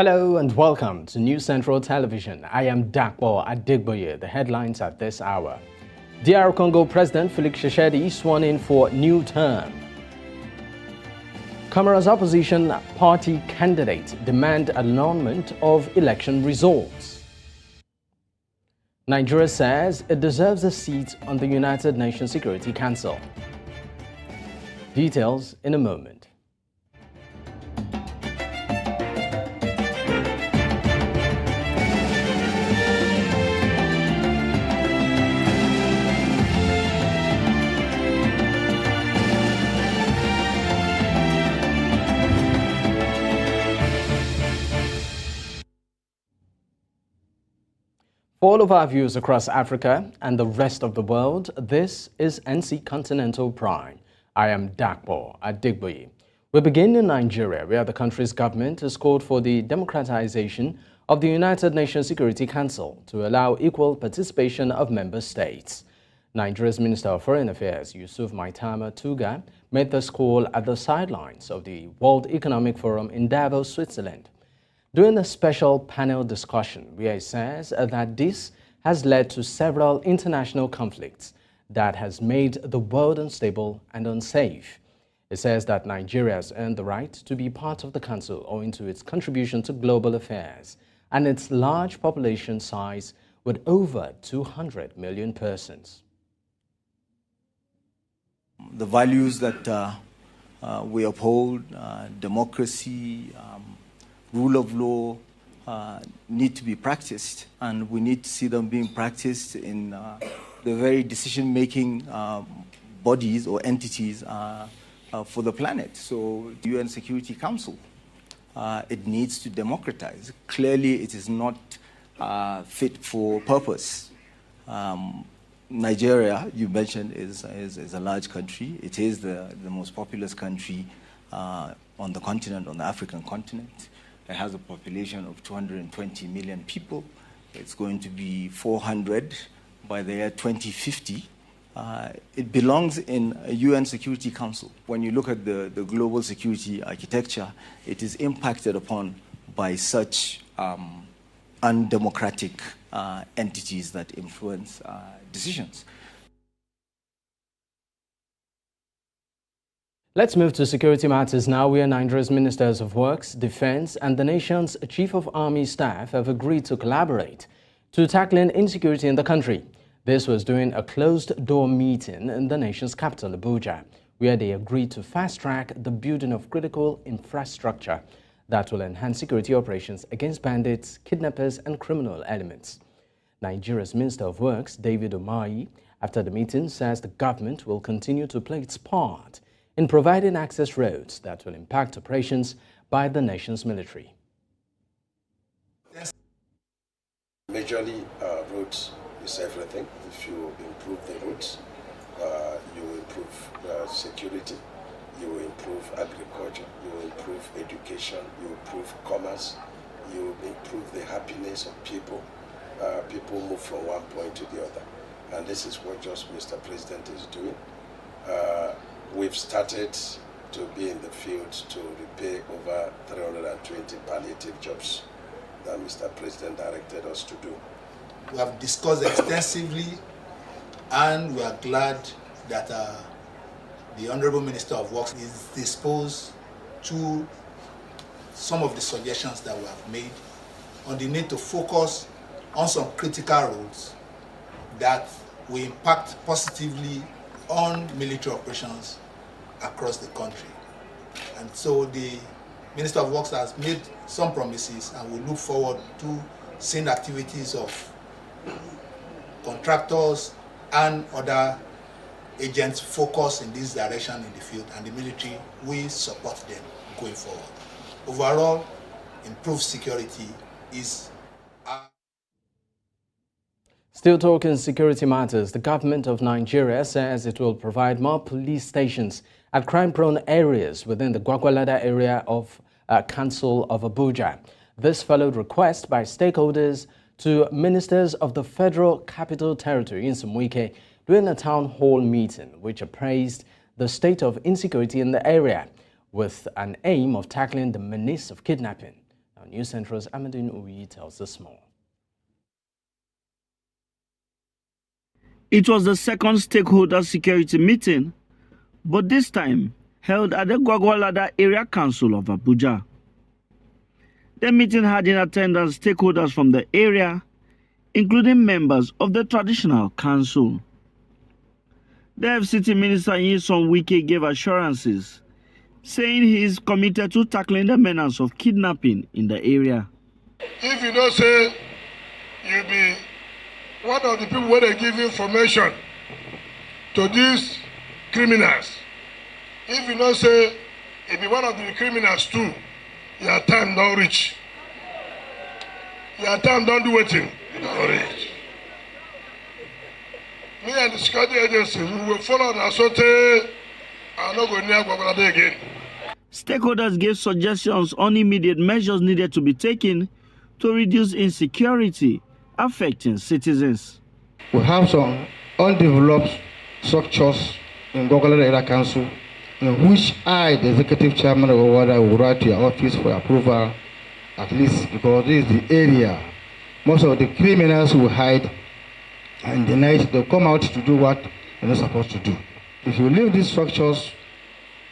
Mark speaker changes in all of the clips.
Speaker 1: Hello and welcome to News Central Television. I am Dakbo Adigboye. The headlines at this hour. DR Congo President Felix Tshisekedi sworn in for new term. Cameroon's opposition party candidate demand annulment of election results. Nigeria says it deserves a seat on the United Nations Security Council. Details in a moment. For all of our viewers across Africa and the rest of the world, this is NC Continental Prime. I am Dakbo Adigboye. We begin in Nigeria, where the country's government has called for the democratization of the United Nations Security Council to allow equal participation of member states. Nigeria's Minister of Foreign Affairs, Yusuf Maitama Tuga, made this call at the sidelines of the World Economic Forum in Davos, Switzerland. During a special panel discussion, where he says that this has led to several international conflicts that has made the world unstable and unsafe. It says that Nigeria has earned the right to be part of the council owing to its contribution to global affairs and its large population size with over 200 million persons.
Speaker 2: The values that we uphold, democracy, rule of law, need to be practiced, and we need to see them being practiced in the very decision-making bodies or entities for the planet. So the UN Security Council, it needs to democratize. Clearly, it is not fit for purpose. Nigeria, you mentioned, is a large country. It is the most populous country on the continent, on the African continent. It has a population of 220 million people. It's going to be 400 by the year 2050. It belongs in a UN Security Council. When you look at the global security architecture, it is impacted upon by such undemocratic entities that influence decisions.
Speaker 1: Let's move to security matters now, where Nigeria's Ministers of Works, Defense, and the nation's Chief of Army Staff have agreed to collaborate to tackling insecurity in the country. This was during a closed-door meeting in the nation's capital, Abuja, where they agreed to fast-track the building of critical infrastructure that will enhance security operations against bandits, kidnappers, and criminal elements. Nigeria's Minister of Works, David Umahi, after the meeting, says the government will continue to play its part in providing access roads that will impact operations by the nation's military.
Speaker 3: Majorly, roads is everything. If you improve the roads, you will improve security, you will improve agriculture, you will improve education, you will improve commerce, you will improve the happiness of people. People move from one point to the other. And this is what just Mr. President is doing. We've started to be in the field to repair over 320 palliative jobs that Mr. President directed us to do.
Speaker 4: We have discussed extensively, and we are glad that the Honorable Minister of Works is disposed to some of the suggestions that we have made on the need to focus on some critical roads that will impact positively on military operations across the country. And so the Minister of Works has made some promises, and we look forward to seeing activities of contractors and other agents focus in this direction in the field, and the military will support them going forward. Overall, improved security is
Speaker 1: Still talking security matters, the government of Nigeria says it will provide more police stations at crime-prone areas within the Gwagwalada area of Council of Abuja. This followed requests by stakeholders to ministers of the Federal Capital Territory in Wike during a town hall meeting, which appraised the state of insecurity in the area with an aim of tackling the menace of kidnapping. Now, News Central's Amadine Uyi tells us more.
Speaker 5: It was the second stakeholder security meeting, but this time held at the Gwagwalada Area Council of Abuja. The meeting had in attendance stakeholders from the area, including members of the traditional council. The FCT Minister Nyesom Wike gave assurances, saying he is committed to tackling the menace of kidnapping in the area.
Speaker 6: If you don't say you be one of the people where they give information to these criminals, if you don't say you be one of the criminals too, your time don't reach. Your time don't do anything. Don't reach. Me and the security agencies, we will follow the Asote and not go near Gwagwalada again.
Speaker 5: Stakeholders gave suggestions on immediate measures needed to be taken to reduce insecurity affecting citizens.
Speaker 7: We have some undeveloped structures in Gwagwalada Area Council in which I, the executive chairman of Gwagwalada, will write to your office for approval, at least because this is the area most of the criminals will hide, and the night they'll come out to do what they're not supposed to do. If you leave these structures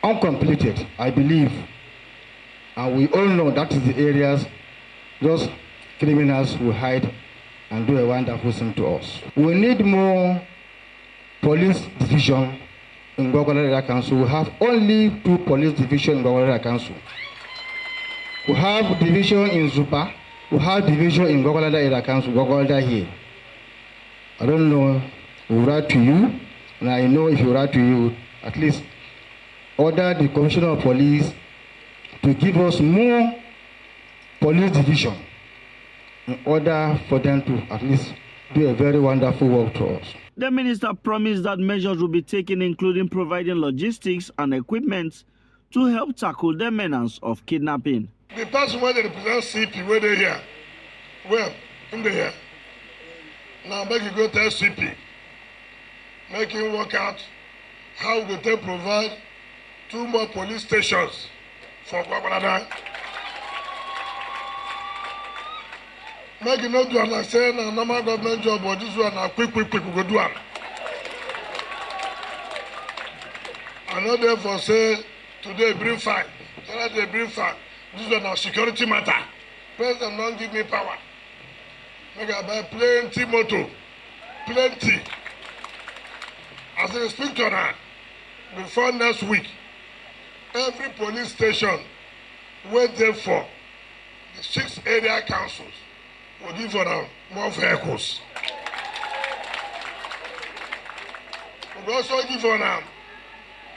Speaker 7: uncompleted, I believe, and we all know that is the areas those criminals will hide and do a wonderful thing to us. We need more police division in Gwagwalada Area Council. We have only 2 police divisions in Gwagwalada Area Council. We have division in Zupa. We have division in Gwagwalada Area Council, Gwagwalada here. I don't know, we'll write to you, and I know if you write to you, at least order the Commissioner of Police to give us more police division in order for them to at least do a very wonderful work to us.
Speaker 5: The minister promised that measures will be taken, including providing logistics and equipment to help tackle the menace of kidnapping.
Speaker 6: The person where they represent CP, where they here, well, in the here. Now make you go to CP, make him work out how we can provide 2 more police stations for Gwagwalada. Make you not do like saying a normal government job, but this one a quick we go do it. I know therefore say today bring 5, today bring 5. This is a security matter. President don't give me power. Make I buy plenty motor, plenty. As I speak to her, before next week, every police station went there for the 6 area councils will give for them more vehicles. We will also give for them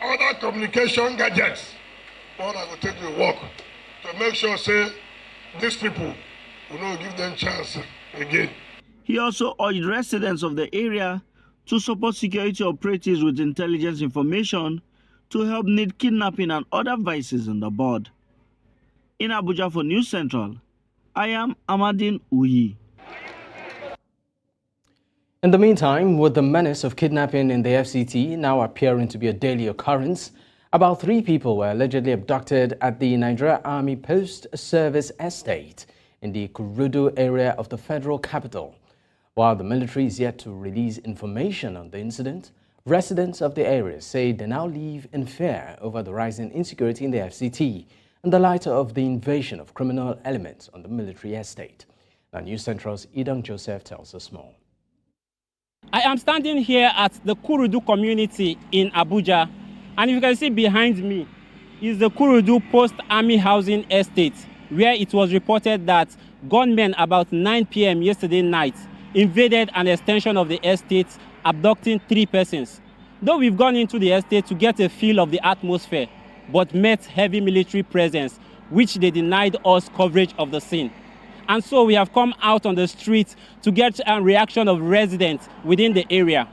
Speaker 6: other communication gadgets. What I will take to work to make sure say these people will not give them chance again.
Speaker 5: He also urged residents of the area to support security operatives with intelligence information to help nip kidnapping and other vices in the bud. In Abuja for News Central, I am Amadine Uyi.
Speaker 1: In the meantime, with the menace of kidnapping in the FCT now appearing to be a daily occurrence, about 3 people were allegedly abducted at the Nigeria Army Post Service Estate in the Kurudu area of the federal capital. While the military is yet to release information on the incident, residents of the area say they now live in fear over the rising insecurity in the FCT in the light of the invasion of criminal elements on the military estate. Now, News Central's Idang Joseph tells us more.
Speaker 8: I am standing here at the Kurudu community in Abuja, and if you can see behind me is the Kurudu Post Army Housing Estate, where it was reported that gunmen about 9 p.m. yesterday night invaded an extension of the estate, abducting 3 persons. Though we've gone into the estate to get a feel of the atmosphere, but met heavy military presence, which they denied us coverage of the scene. And so we have come out on the streets to get a reaction of residents within the area.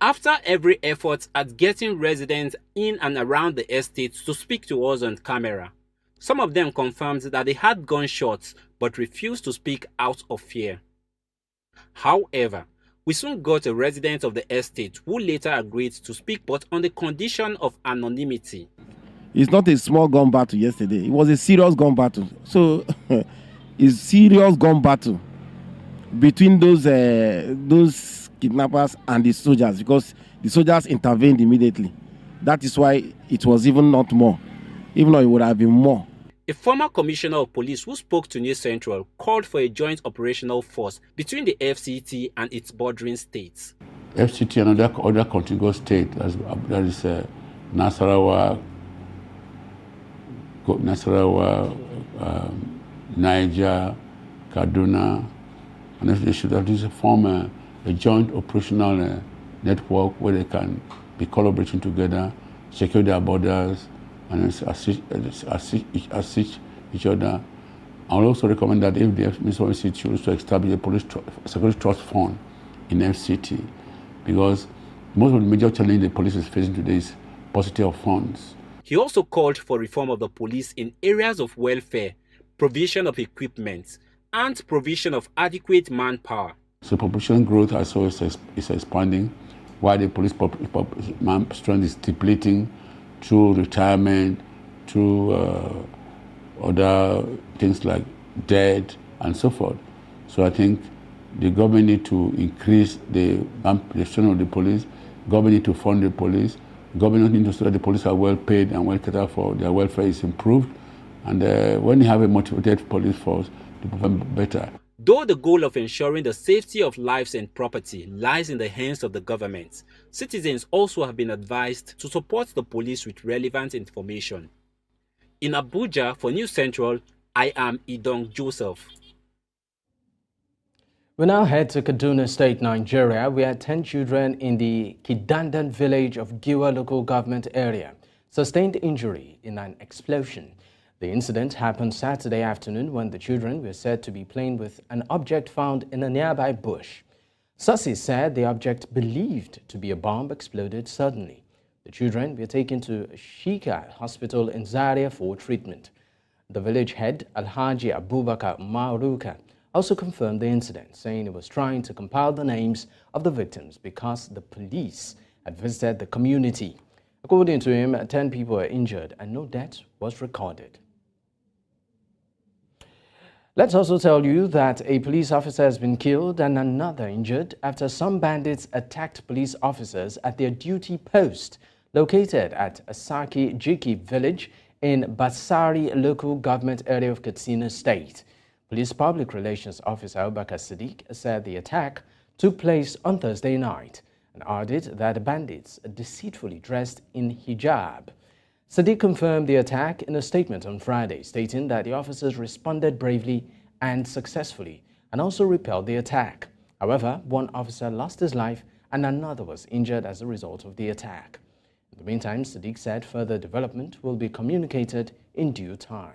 Speaker 8: After every effort at getting residents in and around the estate to speak to us on camera, some of them confirmed that they had gunshots but refused to speak out of fear. However, we soon got a resident of the estate who later agreed to speak, but on the condition of anonymity.
Speaker 9: It's not a small gun battle yesterday. It was a serious gun battle. So is serious gun battle between those kidnappers and the soldiers, because the soldiers intervened immediately. That is why it was even not more, even though it would have been more.
Speaker 8: A former commissioner of police who spoke to News Central called for a joint operational force between the FCT and its bordering states.
Speaker 10: FCT and other contiguous states, that is Nasarawa, Niger, Kaduna, and if they should at least form a joint operational network where they can be collaborating together, secure their borders, and assist each other. I would also recommend that if the FCT chooses to establish a police security trust fund in FCT, because most of the major challenge the police is facing today is paucity of funds.
Speaker 8: He also called for reform of the police in areas of welfare, provision of equipment, and provision of adequate manpower.
Speaker 10: So population growth as well is expanding, while the police man strength is depleting through retirement, through other things like debt and so forth. So I think the government need to increase the strength of the police, government need to fund the police, government need to ensure that the police are well paid and well catered for, their welfare is improved, and when you have a motivated police force, they perform better.
Speaker 8: Though the goal of ensuring the safety of lives and property lies in the hands of the government, citizens also have been advised to support the police with relevant information. In Abuja, for News Central, I am Idong Joseph.
Speaker 1: We now head to Kaduna State, Nigeria, where 10 children in the Kidnapping village of Giwa local government area sustained injury in an explosion. The incident happened Saturday afternoon when the children were said to be playing with an object found in a nearby bush. Sources said the object believed to be a bomb exploded suddenly. The children were taken to Shika Hospital in Zaria for treatment. The village head, Alhaji Abubakar Maruka, also confirmed the incident, saying it was trying to compile the names of the victims because the police had visited the community. According to him, 10 people were injured and no death was recorded. Let's also tell you that a police officer has been killed and another injured after some bandits attacked police officers at their duty post located at Asaki Jiki village in Basari local government area of Katsina State. Police Public Relations Officer Abubakar Sadiq said the attack took place on Thursday night and added that the bandits deceitfully dressed in hijab. Sadiq confirmed the attack in a statement on Friday, stating that the officers responded bravely and successfully and also repelled the attack. However, one officer lost his life and another was injured as a result of the attack. In the meantime, Sadiq said further development will be communicated in due time.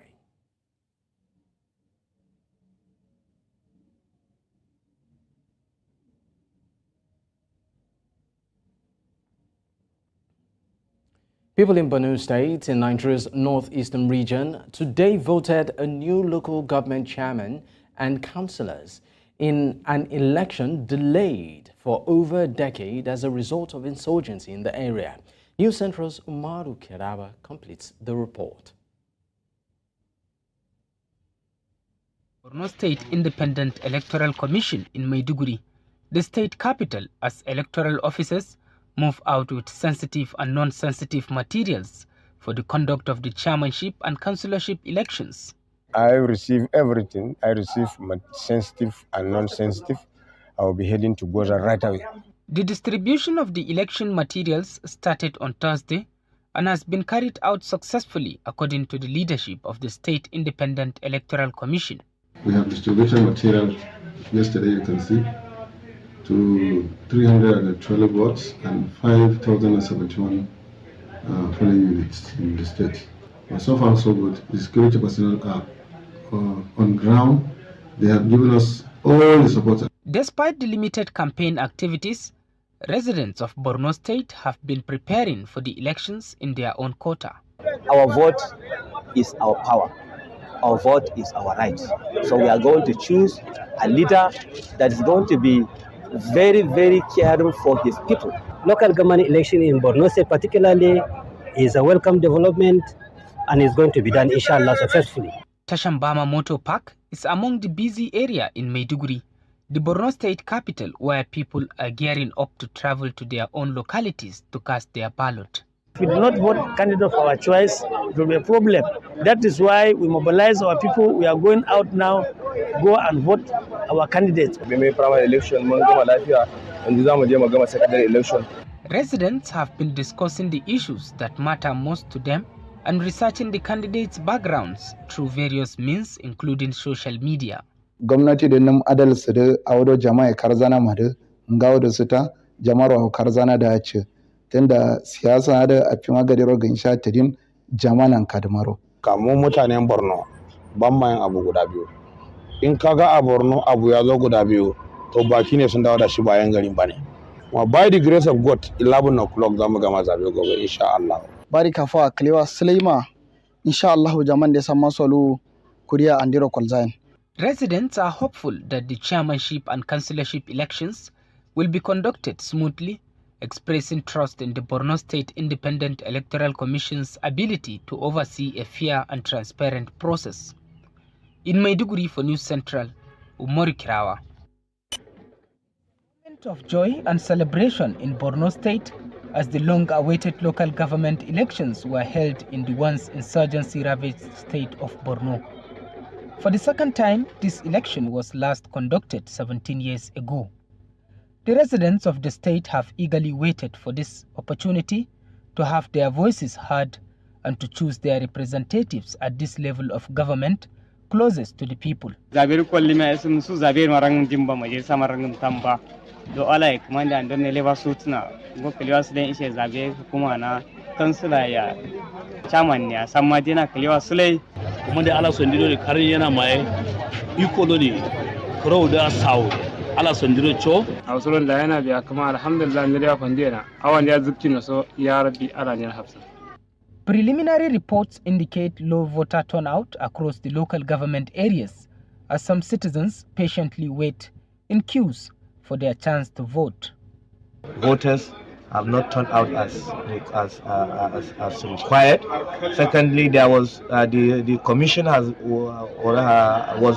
Speaker 1: People in Borno State, in Nigeria's northeastern region, today voted a new local government chairman and councillors in an election delayed for over a decade as a result of insurgency in the area. News Central's Umaru Kerawa completes the report.
Speaker 11: Borno State Independent Electoral Commission in Maiduguri, the state capital, as electoral officers move out with sensitive and non-sensitive materials for the conduct of the chairmanship and councillorship elections.
Speaker 12: I receive everything. I receive sensitive and non-sensitive. I will be heading to Goza right away.
Speaker 11: The distribution of the election materials started on Thursday and has been carried out successfully according to the leadership of the State Independent Electoral Commission.
Speaker 13: We have distribution material yesterday, you can see, to 312 wards and 5,071 polling units in the state. But so far so good. The security personnel are on ground. They have given us all the support.
Speaker 11: Despite the limited campaign activities, residents of Borno State have been preparing for the elections in their own quota.
Speaker 14: Our vote is our power. Our vote is our right. So we are going to choose a leader that is going to be very, very caring for his people.
Speaker 15: Local government election in Borno State particularly is a welcome development and is going to be done, inshallah, successfully.
Speaker 11: Tashambama Motor Park is among the busy area in Maiduguri, the Borno State capital, where people are gearing up to travel to their own localities to cast their ballot.
Speaker 16: If we do not vote candidate of our choice, it will be a problem. That is why we mobilize our people. We are going out now, go and vote our candidates.
Speaker 17: Primary election, secondary election.
Speaker 11: Residents have been discussing the issues that matter most to them and researching the candidates' backgrounds through various means, including social media.
Speaker 18: Gwamnati da nam adal su da audo jama'a karzana madu ngawo da sita jama'ar wa karzana da ce tunda siyasa da a fin agadi rogin sha tidin jama'an kadmaro.
Speaker 7: Kamu mutanen Borno ban ma yin abu guda biyu. In kaga a Borno abu ya zo guda biyu to baki ne sun dawo da shi bayan garin bane. Kuma by the grace of God 11 o'clock zamu gama zabe gobe insha Allah.
Speaker 19: Bari kafa Klewa Suleima insha Allah jaman da san masolu kuriya andiro kolzain.
Speaker 11: Residents are hopeful that the chairmanship and councillorship elections will be conducted smoothly, expressing trust in the Borno State Independent Electoral Commission's ability to oversee a fair and transparent process. In Maiduguri for News Central, Umori Kirawa. Moment of joy and celebration in Borno State as the long-awaited local government elections were held in the once insurgency-ravaged state of Borno. For the second time, this election was last conducted 17 years ago. The residents of the state have eagerly waited for this opportunity to have their voices heard and to choose their representatives at this level of government closest to the people.
Speaker 20: Do ala ya kamanda an don leva sutuna go kaliwa su dan ishe zabe kuma na kansula ya chairman ya samma dina kaliwa sulai
Speaker 21: kuma da ala sondiro da karin yana mai iko do ne kro da sawo ala sondiro cho
Speaker 20: ausulun da yana biya kuma alhamdulillah ne da fandena awan ya zubci na so ya rabbi ala ne hafsa.
Speaker 11: Preliminary reports indicate low voter turnout across the local government areas as some citizens patiently wait in queues for their chance to vote.
Speaker 22: Voters have not turned out as required. Secondly, there was the commission was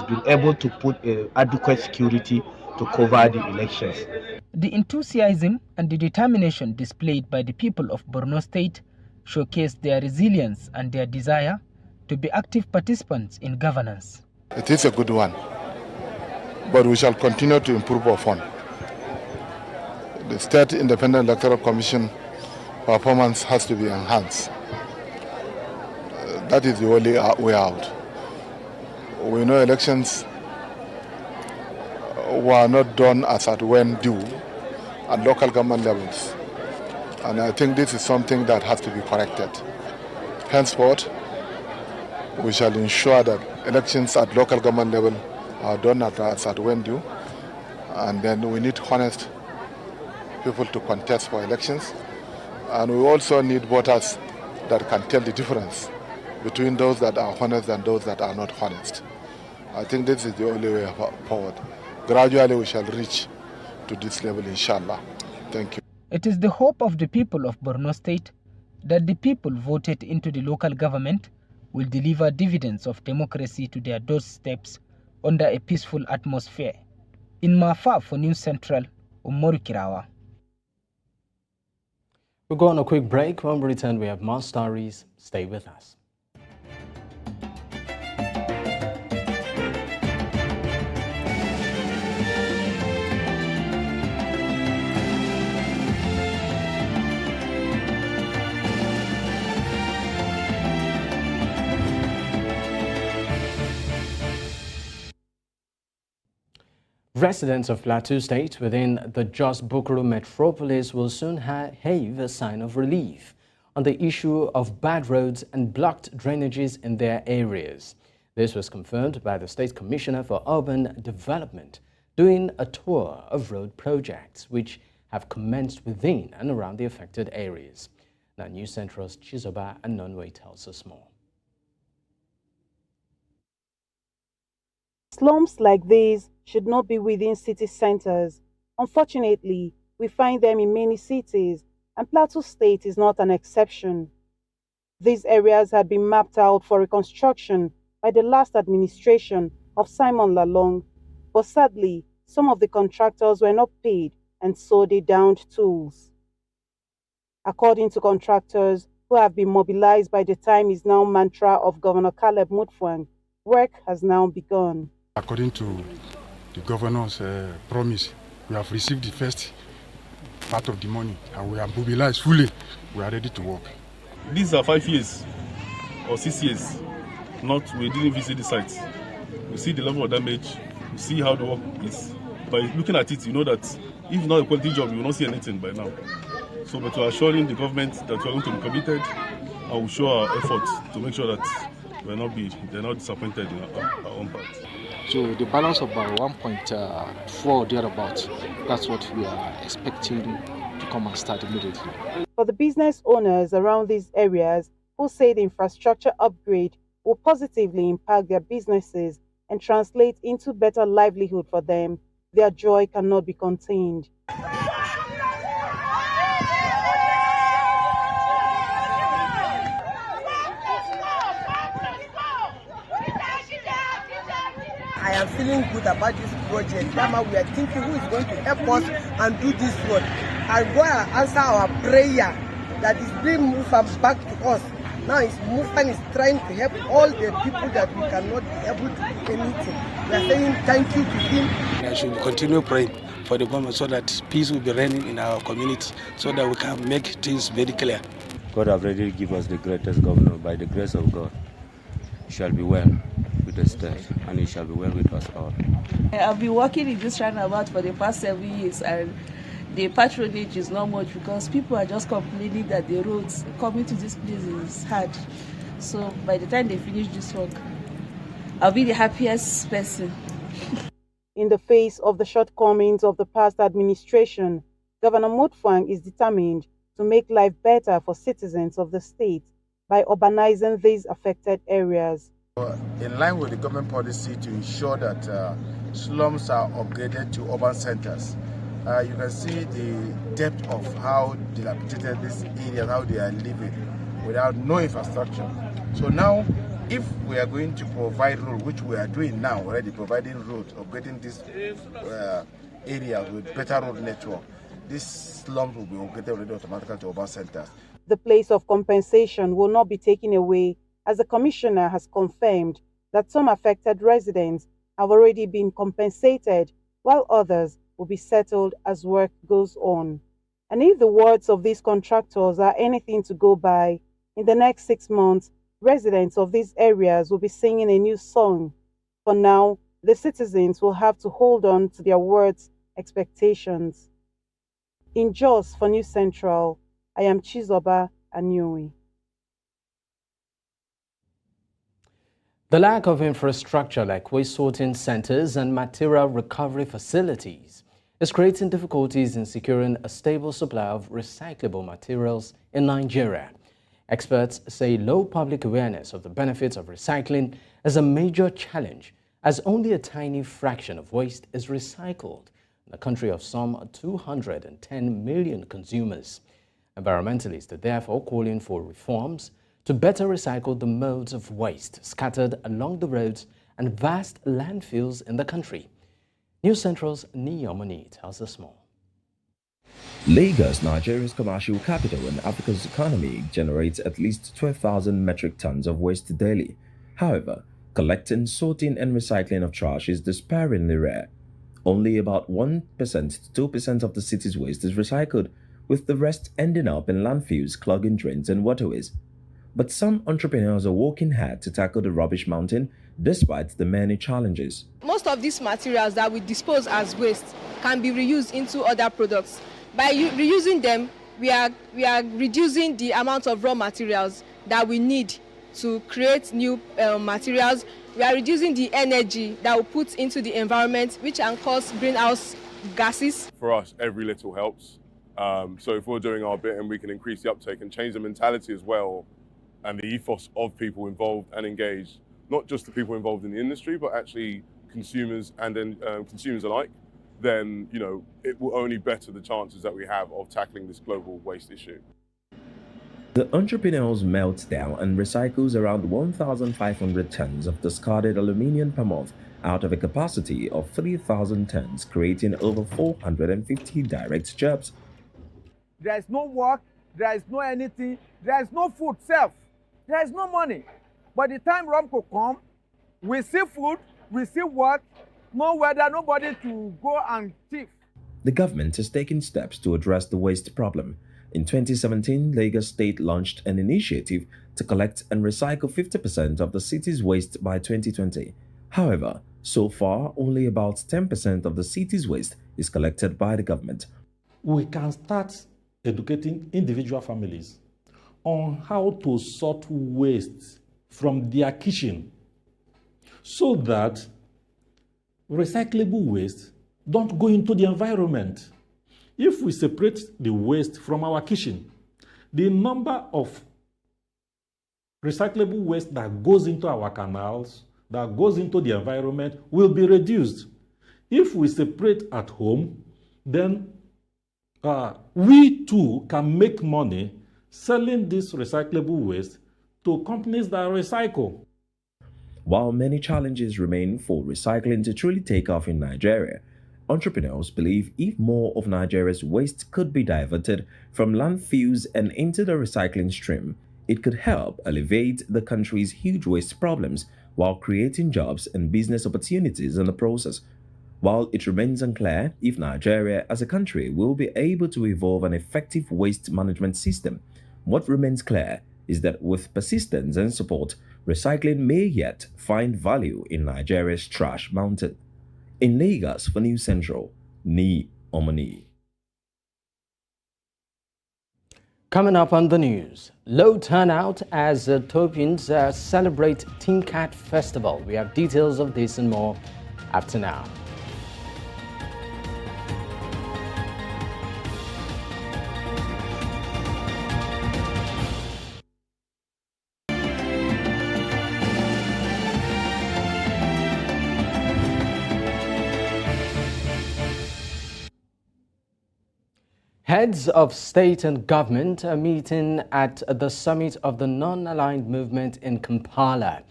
Speaker 22: been able to put adequate security to cover the elections.
Speaker 11: The enthusiasm and the determination displayed by the people of Borno State showcased their resilience and their desire to be active participants in governance.
Speaker 23: It is a good one, but we shall continue to improve upon. The State Independent Electoral Commission performance has to be enhanced. That is the only way out. We know elections were not done as at when due at local government levels. And I think this is something that has to be corrected. Henceforth, we shall ensure that elections at local government level are done as at when due. And then we need honest people to contest for elections, and we also need voters that can tell the difference between those that are honest and those that are not honest. I think this is the only way forward. Gradually we shall reach to this level, inshallah. Thank you.
Speaker 11: It is the hope of the people of Borno State that the people voted into the local government will deliver dividends of democracy to their doorsteps under a peaceful atmosphere. In Mafa for News Central, Umoru Kirawa.
Speaker 1: We'll go on a quick break. When we return, we have more stories. Stay with us. Residents of Plateau State within the Jos Bukuru metropolis will soon have a sign of relief on the issue of bad roads and blocked drainages in their areas. This was confirmed by the State Commissioner for Urban Development during a tour of road projects which have commenced within and around the affected areas. Now, News Central's Chizoba and Nonway tells us more.
Speaker 24: Slums like these should not be within city centers. Unfortunately, we find them in many cities, and Plateau State is not an exception. These areas had been mapped out for reconstruction by the last administration of Simon Lalong, but sadly, some of the contractors were not paid and so they downed tools. According to contractors who have been mobilized by the time is now mantra of Governor Caleb Mutfwang, work has now begun.
Speaker 2: According to the governor's promise, we have received the first part of the money and we are mobilized fully. We are ready to work.
Speaker 21: These are 5 years or 6 years. We didn't visit the site. We see the level of damage, we see how the work is. By looking at it, you know that if not a quality job, you will not see anything by now. So, but we are assuring the government that we are going to be committed and we'll show our efforts to make sure that they're not disappointed in our own part.
Speaker 3: So the balance of about 1.4 thereabouts, that's what we are expecting to come and start immediately.
Speaker 24: For the business owners around these areas who say the infrastructure upgrade will positively impact their businesses and translate into better livelihood for them, their joy cannot be contained.
Speaker 4: I am feeling good about this project. Now we are thinking who is going to help us and do this work. And God will answer our prayer that is being moved back to us. Now his movement is trying to help all the people that we cannot be able to do anything. We are saying thank you to him.
Speaker 17: I should continue praying for the government so that peace will be reigning in our community, so that we can make things very clear.
Speaker 25: God has already given us the greatest governor. By the grace of God, it shall be well with the state, and it shall be well with us all.
Speaker 26: I've been working in this roundabout for the past 7 years, and the patronage is not much because people are just complaining that the roads coming to this place is hard. So by the time they finish this work, I'll be the happiest person.
Speaker 24: In the face of the shortcomings of the past administration, Governor Mutfwang is determined to make life better for citizens of the state by urbanizing these affected areas.
Speaker 27: In line with the government policy to ensure that slums are upgraded to urban centers, you can see the depth of how dilapidated this area, how they are living without no infrastructure. So now, if we are going to provide road, which we are doing now already, providing roads, upgrading this area with better road network, these slums will be upgraded already automatically to urban centers.
Speaker 24: The place of compensation will not be taken away, as the commissioner has confirmed that some affected residents have already been compensated, while others will be settled as work goes on. And if the words of these contractors are anything to go by, in the next 6 months, residents of these areas will be singing a new song. For now, the citizens will have to hold on to their words' expectations. In Jos for News Central, I am Chizoba Anyui.
Speaker 1: The lack of infrastructure like waste sorting centers and material recovery facilities is creating difficulties in securing a stable supply of recyclable materials in Nigeria. Experts say low public awareness of the benefits of recycling is a major challenge, as only a tiny fraction of waste is recycled in a country of some 210 million consumers. Environmentalists are therefore calling for reforms to better recycle the modes of waste scattered along the roads and vast landfills in the country. News Central's Niyomani tells us more.
Speaker 28: Lagos, Nigeria's commercial capital and Africa's economy, generates at least 12,000 metric tons of waste daily. However, collecting, sorting and recycling of trash is despairingly rare. Only about 1% to 2% of the city's waste is recycled, with the rest ending up in landfills, clogging drains and waterways. But some entrepreneurs are working hard to tackle the rubbish mountain despite the many challenges.
Speaker 29: Most of these materials that we dispose as waste can be reused into other products. By reusing them, we are reducing the amount of raw materials that we need to create new materials. We are reducing the energy that we put into the environment, which can cause greenhouse gases.
Speaker 30: For us, every little helps. So if we're doing our bit and we can increase the uptake and change the mentality as well, and the ethos of people involved and engaged, not just the people involved in the industry, but actually consumers and then consumers alike, then it will only better the chances that we have of tackling this global waste issue.
Speaker 28: The entrepreneurs melts down and recycles around 1,500 tons of discarded aluminium per month out of a capacity of 3,000 tons, creating over 450 direct jobs.
Speaker 5: There is no work, there is no anything, there is no food self, there is no money. By the time Romco come, we see food, we see work, no weather, nobody to go and thief.
Speaker 28: The government has taken steps to address the waste problem. In 2017, Lagos State launched an initiative to collect and recycle 50% of the city's waste by 2020. However, so far, only about 10% of the city's waste is collected by the government.
Speaker 6: We can start educating individual families on how to sort waste from their kitchen so that recyclable waste don't go into the environment. If we separate the waste from our kitchen, the number of recyclable waste that goes into our canals, that goes into the environment, will be reduced. If we separate at home, then we too can make money selling this recyclable waste to companies that recycle.
Speaker 28: While many challenges remain for recycling to truly take off in Nigeria, entrepreneurs believe if more of Nigeria's waste could be diverted from landfills and into the recycling stream, it could help alleviate the country's huge waste problems while creating jobs and business opportunities in the process. While it remains unclear if Nigeria as a country will be able to evolve an effective waste management system, what remains clear is that with persistence and support, recycling may yet find value in Nigeria's trash mountain. In Lagos for News Central, Ni Omani.
Speaker 1: Coming up on the news, low turnout as Ethiopians celebrate Tinkat Festival. We have details of this and more after now. Heads of state and government are meeting at the summit of the Nonaligned Movement in Kampala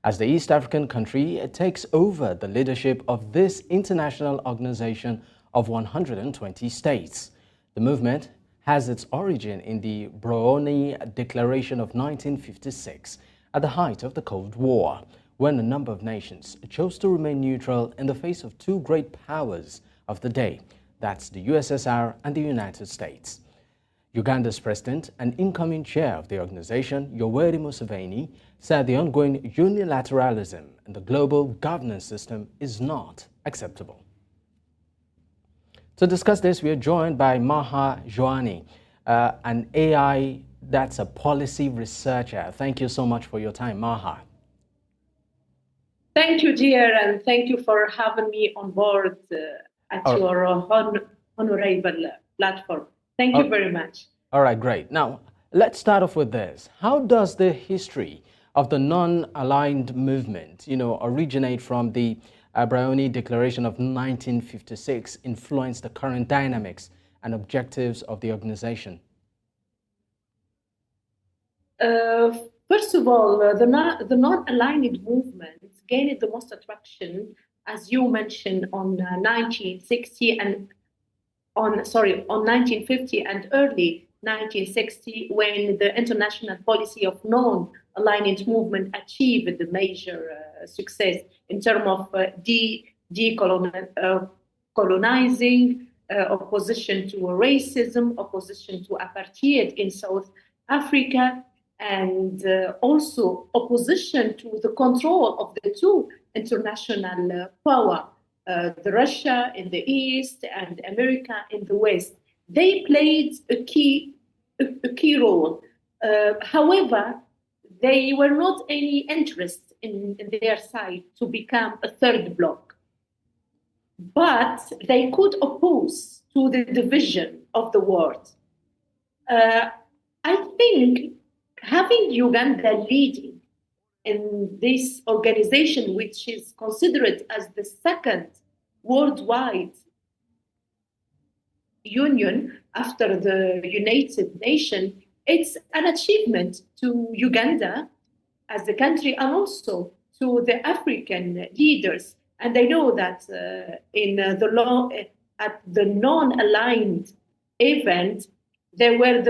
Speaker 1: as the East African country takes over the leadership of this international organization of 120 states. The movement has its origin in the Borno Declaration of 1956 at the height of the Cold War, when a number of nations chose to remain neutral in the face of two great powers of the day. That's the USSR and the United States. Uganda's president and incoming chair of the organization, Yoweri Museveni, said the ongoing unilateralism in the global governance system is not acceptable. To discuss this, we are joined by Maha Joani, an AI that's a policy researcher. Thank you so much for your time, Maha.
Speaker 8: Thank you, dear, and thank you for having me on board at your honorable platform. Thank you very much.
Speaker 1: All right, great. Now, let's start off with this. How does the history of the non-aligned movement, originate from the Borno Declaration of 1956, influence the current dynamics and objectives of the organization?
Speaker 8: First of all, the non-aligned movement gained the most attraction, as you mentioned, on 1950 and early 1960, when the international policy of non-aligned movement achieved the major success in terms of decolonizing, opposition to racism, opposition to apartheid in South Africa, and also opposition to the control of the two international power, the Russia in the East and America in the West. They played a key role. However, they were not any interest in their side to become a third bloc, but they could oppose to the division of the world. I think having Uganda leading in this organization, which is considered as the second worldwide union after the United Nations, it's an achievement to Uganda as a country and also to the African leaders And I know that in the law, at the non-aligned event, there were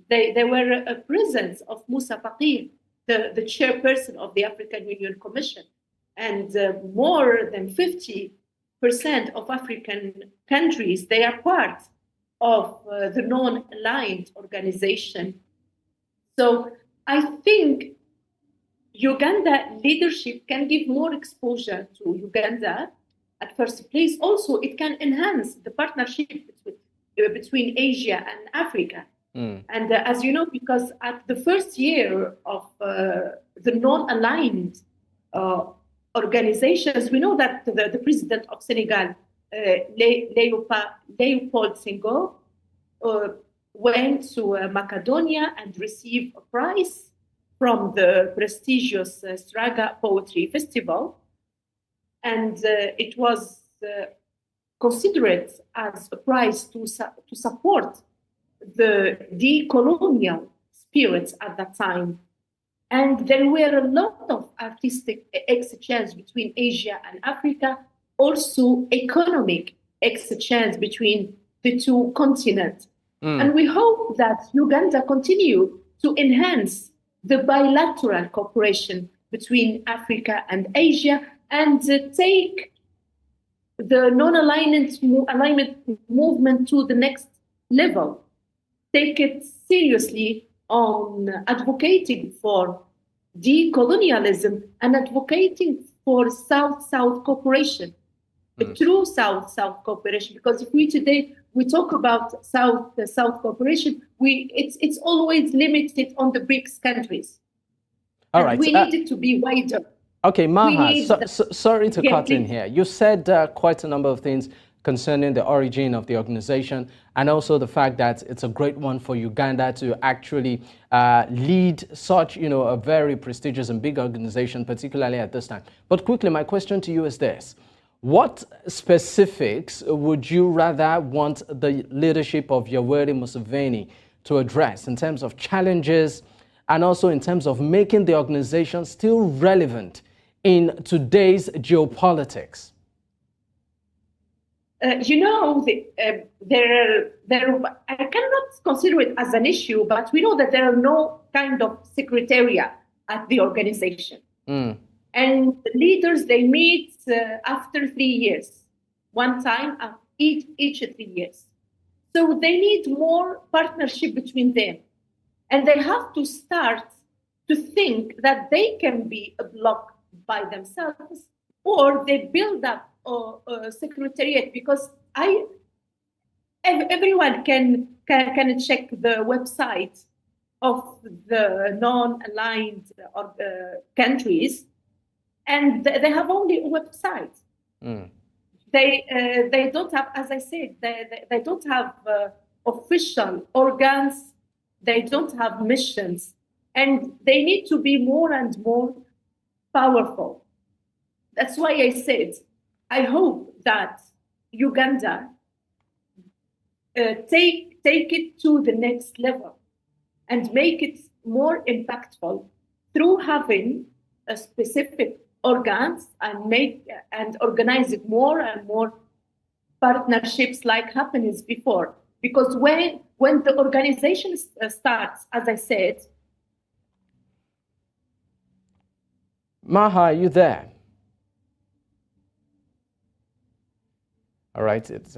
Speaker 8: there were a presence of Musa Faqih, the chairperson of the African Union Commission, and more than 50% of African countries, they are part of the non-aligned organization. So I think Uganda leadership can give more exposure to Uganda at first place. Also, it can enhance the partnership between Asia and Africa. And as you know, because at the first year of the non-aligned organizations, we know that the president of Senegal, Leopold Senghor, went to Macedonia and received a prize from the prestigious Straga Poetry Festival. And it was considered as a prize to support the decolonial spirits at that time. And there were a lot of artistic exchanges between Asia and Africa, also economic exchanges between the two continents. And we hope that Uganda continue to enhance the bilateral cooperation between Africa and Asia and take the non-alignment movement to the next level. Take it seriously on advocating for decolonialism and advocating for South-South cooperation, true South-South cooperation. Because if today we talk about South cooperation, it's always limited on the BRICS countries.
Speaker 1: All right.
Speaker 8: We need it to be wider.
Speaker 1: Okay, Maha, sorry to cut in here. You said quite a number of things concerning the origin of the organization and also the fact that it's a great one for Uganda to actually lead such, a very prestigious and big organization, particularly at this time. But quickly, my question to you is this. What specifics would you rather want the leadership of Yoweri Museveni to address in terms of challenges and also in terms of making the organization still relevant in today's geopolitics?
Speaker 8: I cannot consider it as an issue, but we know that there are no kind of secretariat at the organization. And the leaders, they meet after 3 years, one time each 3 years. So they need more partnership between them. And they have to start to think that they can be a bloc by themselves, or they build up a secretariat, because everyone can check the website of the non-aligned countries, and they have only a website. They don't have, as I said, they don't have official organs. They don't have missions, and they need to be more and more powerful. That's why I said, I hope that Uganda take it to the next level and make it more impactful through having a specific organs and organize it more and more partnerships like happened before. Because when the organization starts, as I said.
Speaker 1: Maha, are you there? All right, it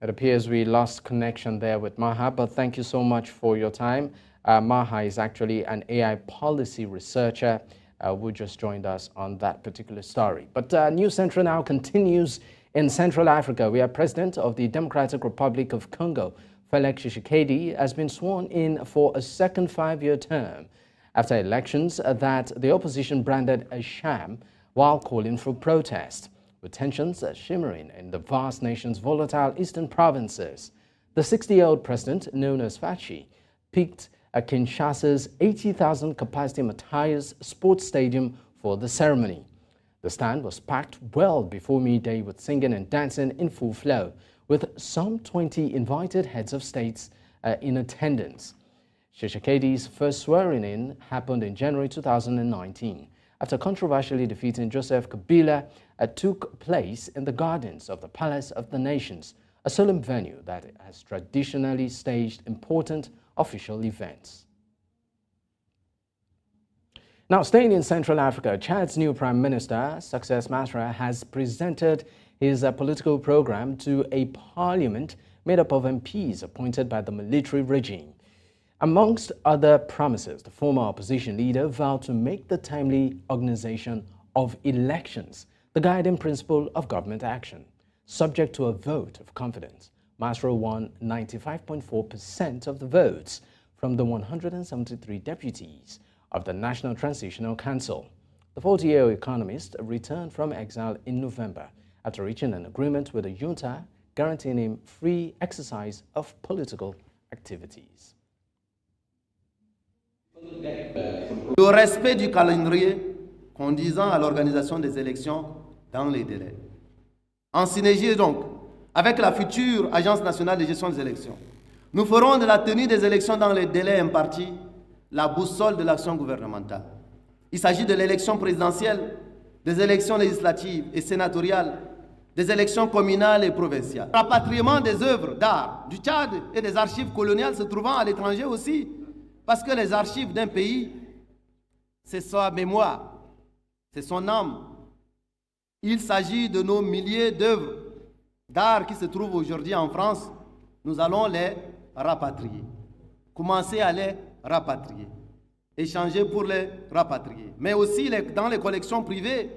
Speaker 1: appears we lost connection there with Maha, but thank you so much for your time. Maha is actually an AI policy researcher who just joined us on that particular story. But News Central now continues in Central Africa, where President of the Democratic Republic of Congo, Felix Tshisekedi, has been sworn in for a second 5-year term after elections that the opposition branded a sham while calling for protest, with tensions shimmering in the vast nation's volatile eastern provinces. The 60-year-old president, known as Fachi, picked Kinshasa's 80,000 capacity Matthias Sports Stadium for the ceremony. The stand was packed well before midday with singing and dancing in full flow, with some 20 invited heads of states in attendance. Tshisekedi's first swearing-in happened in January 2019 after controversially defeating Joseph Kabila took place in the gardens of the Palace of the Nations, a solemn venue that has traditionally staged important official events. Now, staying in Central Africa, Chad's new Prime Minister, Success Masra, has presented his political program to a parliament made up of MPs appointed by the military regime. Amongst other promises, the former opposition leader vowed to make the timely organization of elections the guiding principle of government action. Subject to a vote of confidence, Masra won 95.4% of the votes from the 173 deputies of the National Transitional Council. The 40-year economist returned from exile in November after reaching an agreement with the junta guaranteeing him free exercise of political activities.
Speaker 7: Le respect du calendrier conduisant à l'organisation des élections dans les délais. En synergie donc avec la future Agence nationale de gestion des élections, nous ferons de la tenue des élections dans les délais impartis la boussole de l'action gouvernementale. Il s'agit de l'élection présidentielle, des élections législatives et sénatoriales, des élections communales et provinciales. Le rapatriement des œuvres d'art du Tchad et des archives coloniales se trouvant à l'étranger aussi, parce que les archives d'un pays, c'est sa mémoire, c'est son âme. Il s'agit de nos milliers d'œuvres d'art qui se trouvent aujourd'hui en France. Nous allons les rapatrier. Commencer à les rapatrier. Échanger pour les rapatrier. Mais aussi dans les collections privées,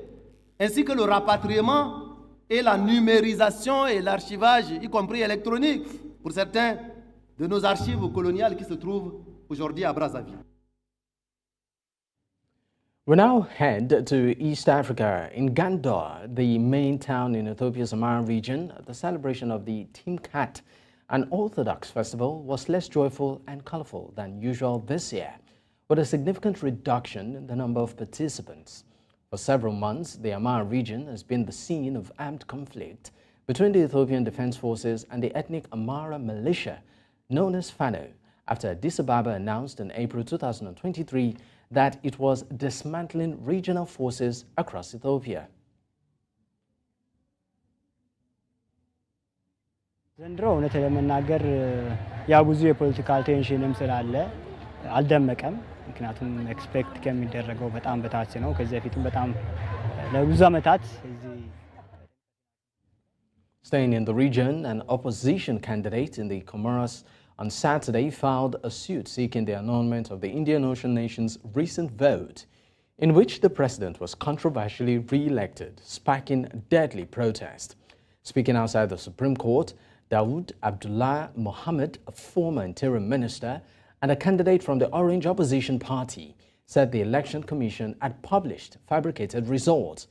Speaker 7: ainsi que le rapatriement et la numérisation et l'archivage, y compris électronique, pour certains de nos archives coloniales qui se trouvent aujourd'hui à Brazzaville.
Speaker 1: We now head to East Africa. In Gandor, the main town in Ethiopia's Amara region, the celebration of the Timkat, an Orthodox festival, was less joyful and colorful than usual this year, with a significant reduction in the number of participants. For several months, the Amara region has been the scene of armed conflict between the Ethiopian Defense Forces and the ethnic Amara militia, known as Fano, after Addis Ababa announced in April 2023 that it was dismantling regional forces across Ethiopia.
Speaker 9: ዘንድሮ እውነት ለመናገር ያው ብዙ የፖለቲካል ቴንሽንም ስላለ አልደመቀም። ምክንያቱም ኤክስፔክት ከሚደረገው በጣም በታች ነው። ከዚህ በፊትም በጣም ለብዙ ዓመታት
Speaker 1: Staying in the region, an opposition candidate in the Comoros on Saturday filed a suit seeking the annulment of the Indian Ocean nation's recent vote, in which the president was controversially re-elected, sparking deadly protest. Speaking outside the Supreme Court, Dawood Abdullah Mohammed, a former interior minister and a candidate from the Orange Opposition Party, said the Election Commission had published fabricated results.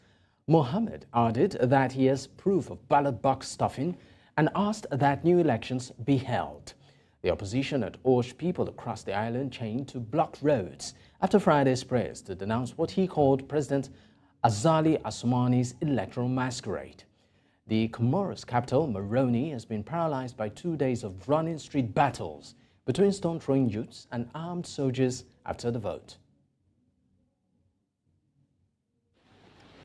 Speaker 1: Mohammed added that he has proof of ballot box stuffing and asked that new elections be held. The opposition had urged people across the island chain to block roads after Friday's prayers to denounce what he called President Azali Assoumani's electoral masquerade. The Comoros capital, Moroni, has been paralyzed by 2 days of running street battles between stone-throwing youths and armed soldiers after the vote.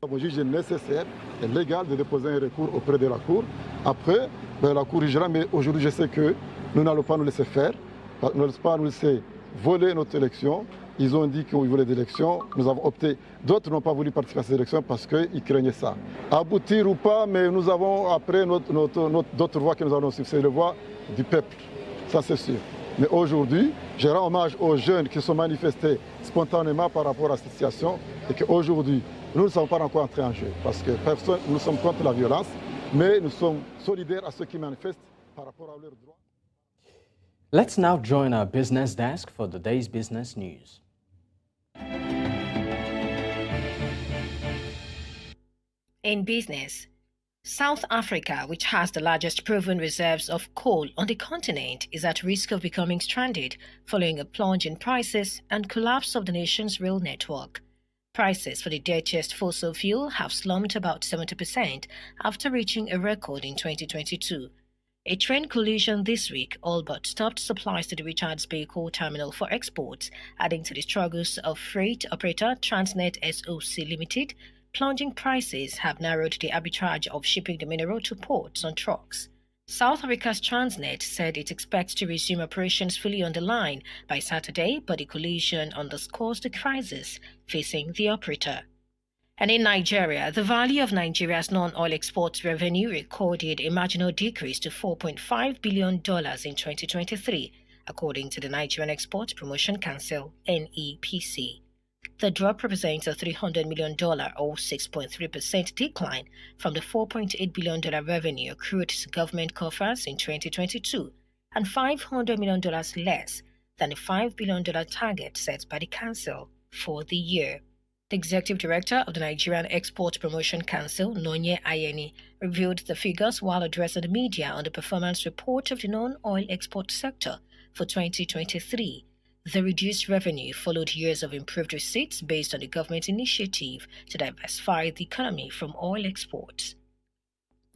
Speaker 23: On juge nécessaire et légal de déposer un recours auprès de la Cour. Après, la Cour jugera, mais aujourd'hui, je sais que nous n'allons pas nous laisser faire, nous n'allons pas nous laisser voler notre élection. Ils ont dit qu'ils voulaient des élections, nous avons opté. D'autres n'ont pas voulu participer à ces élections parce qu'ils craignaient ça. Aboutir ou pas, mais nous avons après d'autres voix que nous allons suivre, c'est la voix du peuple, ça c'est sûr. Mais aujourd'hui, je rends hommage aux jeunes qui sont manifestés spontanément par rapport à cette situation et qu'aujourd'hui, nous ne sommes pas encore entrés en jeu parce que nous sommes contre la violence, mais nous sommes solidaires à ceux qui manifestent par rapport à leurs droits.
Speaker 1: Let's now join our business desk for the day's business news.
Speaker 10: In business, South Africa, which has the largest proven reserves of coal on the continent, is at risk of becoming stranded following a plunge in prices and collapse of the nation's rail network. Prices for the dirtiest fossil fuel have slumped about 70% after reaching a record in 2022. A train collision this week all but stopped supplies to the Richards Bay coal terminal for exports, adding to the struggles of freight operator Transnet SOC Limited. Plunging prices have narrowed the arbitrage of shipping the mineral to ports on trucks. South Africa's Transnet said it expects to resume operations fully on the line by Saturday, but the collision underscores the crisis facing the operator. And in Nigeria, the value of Nigeria's non-oil exports revenue recorded a marginal decrease to $4.5 billion in 2023, according to the Nigerian Export Promotion Council, NEPC. The drop represents a $300 million or 6.3% decline from the $4.8 billion revenue accrued to government coffers in 2022 and $500 million less than the $5 billion target set by the Council for the year. The executive director of the Nigerian Export Promotion Council, Nonye Ayeni, revealed the figures while addressing the media on the performance report of the non-oil export sector for 2023. The reduced revenue followed years of improved receipts based on the government initiative to diversify the economy from oil exports.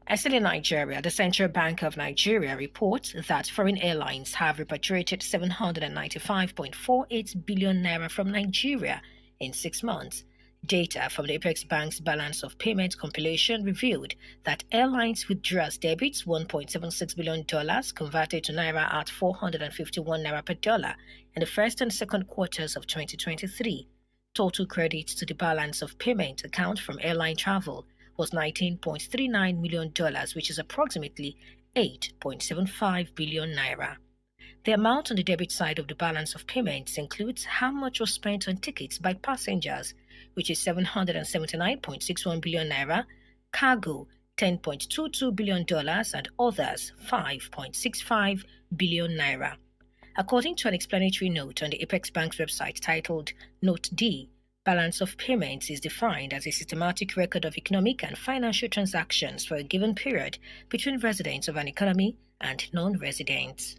Speaker 10: As in Nigeria, the Central Bank of Nigeria reports that foreign airlines have repatriated 795.48 billion naira from Nigeria in 6 months. Data from the Apex Bank's balance of payment compilation revealed that airlines withdrew as debits $1.76 billion converted to naira at 451 naira per dollar in the first and second quarters of 2023. Total credits to the balance of payment account from airline travel was $19.39 million, which is approximately 8.75 billion naira. The amount on the debit side of the balance of payments includes how much was spent on tickets by passengers, which is 779.61 billion naira, cargo $10.22 billion, and others 5.65 billion naira. According to an explanatory note on the Apex Bank's website titled Note D, balance of payments is defined as a systematic record of economic and financial transactions for a given period between residents of an economy and non-residents.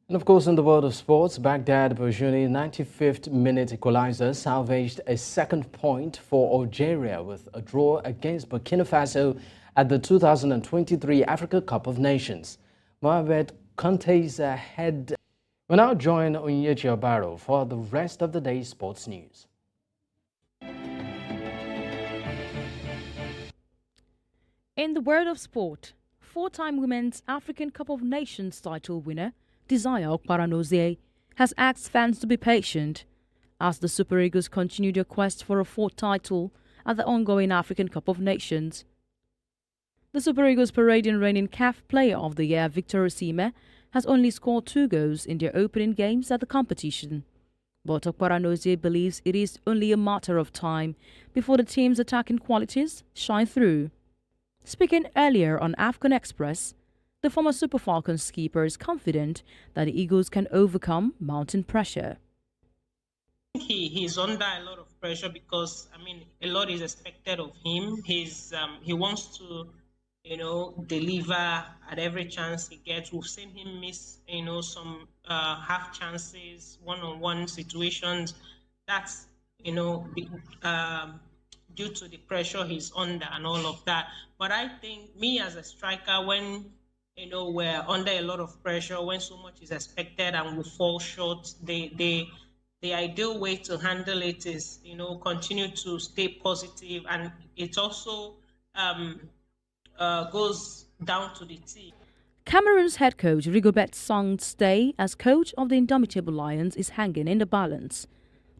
Speaker 1: And of course, in the world of sports, Baghdad Bourjouni 95th minute equalizer salvaged a second point for Algeria with a draw against Burkina Faso at the 2023 Africa Cup of Nations. Mohamed Conte's head. We now join Onyechi Obaro for the rest of the day's sports news.
Speaker 11: In the world of sport, four-time Women's African Cup of Nations title winner Desire Okparanozie has asked fans to be patient as the Super Eagles continue their quest for a fourth title at the ongoing African Cup of Nations. The Super Eagles parading reigning CAF Player of the Year Victor Osimhen has only scored 2 goals in their opening games at the competition. But Okparanozie believes it is only a matter of time before the team's attacking qualities shine through. Speaking earlier on AFCON Express, the former Super Falcons skipper is confident that the Eagles can overcome mounting pressure.
Speaker 12: He's under a lot of pressure because, a lot is expected of him. He wants to, deliver at every chance he gets. We've seen him miss, some half chances, one-on-one situations. That's, due to the pressure he's under and all of that. But I think me as a striker, when we're under a lot of pressure, when so much is expected and we fall short, the ideal way to handle it is, continue to stay positive, and it also goes down to the team.
Speaker 11: Cameroon's head coach Rigobert Song's stay as coach of the Indomitable Lions is hanging in the balance.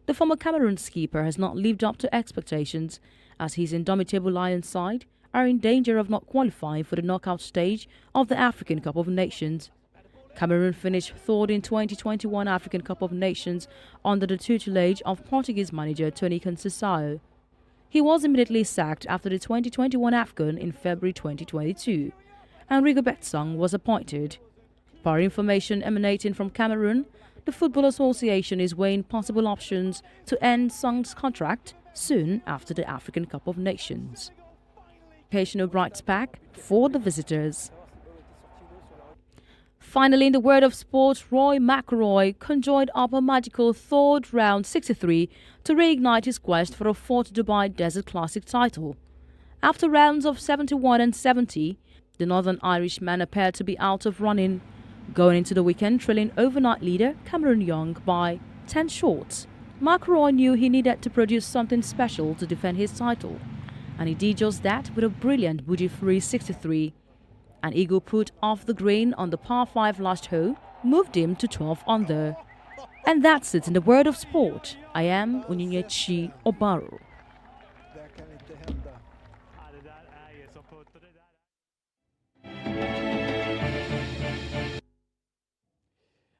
Speaker 11: The former Cameroon skipper has not lived up to expectations as his Indomitable Lions side are in danger of not qualifying for the knockout stage of the African Cup of Nations. Cameroon finished third in 2021 African Cup of Nations under the tutelage of Portuguese manager Tony Conceição. He was immediately sacked after the 2021 AFCON in February 2022, and Rigobert Song was appointed. Per information emanating from Cameroon, the Football Association is weighing possible options to end Song's contract soon after the African Cup of Nations. Occasional bright spark for the visitors. Finally, in the world of sport, Roy McIlroy conjoined up a magical third round 63 to reignite his quest for a fourth Dubai Desert Classic title. After rounds of 71 and 70, the Northern Irishman appeared to be out of running, going into the weekend trailing overnight leader Cameron Young by 10 shots. McIlroy knew he needed to produce something special to defend his title, and he did just that with a brilliant bogey-free 63. An eagle put off the green on the par 5 last hole moved him to 12 under. And that's it in the world of sport. I am Onyinyechi Obaro.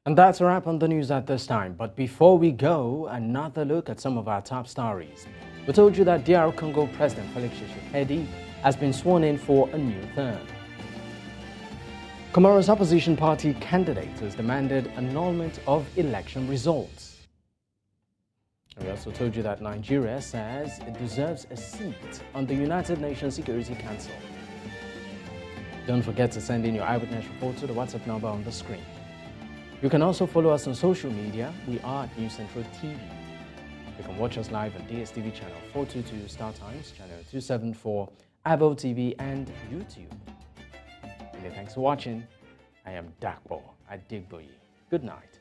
Speaker 1: And that's a wrap on the news at this time. But before we go, another look at some of our top stories. We told you that DR Congo President Felix Tshisekedi has been sworn in for a new term. Comoros opposition party candidate has demanded annulment of election results. And we also told you that Nigeria says it deserves a seat on the United Nations Security Council. Don't forget to send in your eyewitness report to the WhatsApp number on the screen. You can also follow us on social media. We are at News Central TV. You can watch us live on DSTV channel 422 Star Times, channel 274, Avo TV, and YouTube. Many thanks for watching. I am Dakpo Adigboyi. Good night.